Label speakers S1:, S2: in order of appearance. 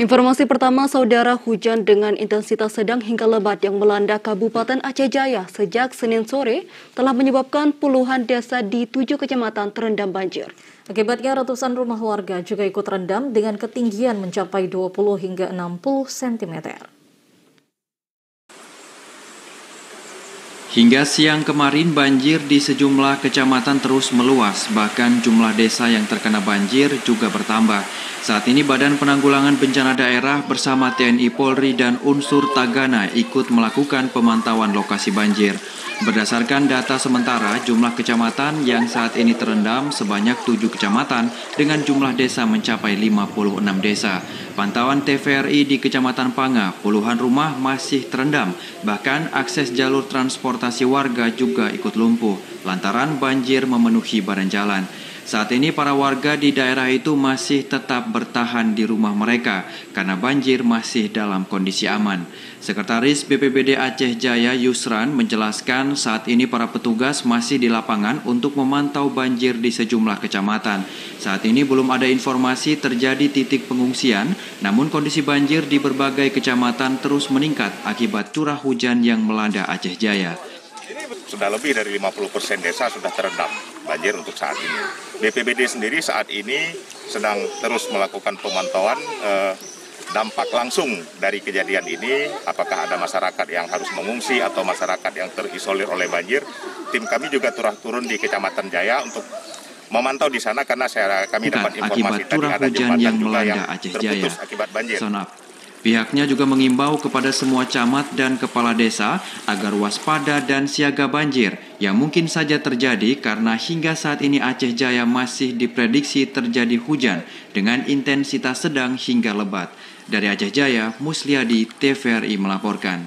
S1: Informasi pertama, saudara, hujan dengan intensitas sedang hingga lebat yang melanda Kabupaten Aceh Jaya sejak Senin sore telah menyebabkan puluhan desa di 7 kecamatan terendam banjir. Akibatnya ratusan rumah warga juga ikut terendam dengan ketinggian mencapai 20 hingga 60 cm.
S2: Hingga siang kemarin banjir di sejumlah kecamatan terus meluas, bahkan jumlah desa yang terkena banjir juga bertambah. Saat ini Badan Penanggulangan Bencana Daerah bersama TNI Polri dan unsur Tagana ikut melakukan pemantauan lokasi banjir. Berdasarkan data sementara, jumlah kecamatan yang saat ini terendam sebanyak 7 kecamatan dengan jumlah desa mencapai 56 desa. Pantauan TVRI di Kecamatan Panga, puluhan rumah masih terendam, bahkan akses jalur transportasi warga juga ikut lumpuh lantaran banjir memenuhi badan jalan. Saat ini para warga di daerah itu masih tetap bertahan di rumah mereka karena banjir masih dalam kondisi aman. Sekretaris BPBD Aceh Jaya Yusran menjelaskan saat ini para petugas masih di lapangan untuk memantau banjir di sejumlah kecamatan. Saat ini belum ada informasi terjadi titik pengungsian, namun kondisi banjir di berbagai kecamatan terus meningkat akibat curah hujan yang melanda Aceh Jaya.
S3: Sudah lebih dari 50% desa sudah terendam banjir untuk saat ini. BPBD sendiri saat ini sedang terus melakukan pemantauan dampak langsung dari kejadian ini, apakah ada masyarakat yang harus mengungsi atau masyarakat yang terisolir oleh banjir. Tim kami juga turun di Kecamatan Jaya untuk memantau di sana karena kami dapat informasi tadi ada jembatan juga yang terputus akibat banjir.
S2: Pihaknya juga mengimbau kepada semua camat dan kepala desa agar waspada dan siaga banjir yang mungkin saja terjadi karena hingga saat ini Aceh Jaya masih diprediksi terjadi hujan dengan intensitas sedang hingga lebat. Dari Aceh Jaya, Musliadi, TVRI melaporkan.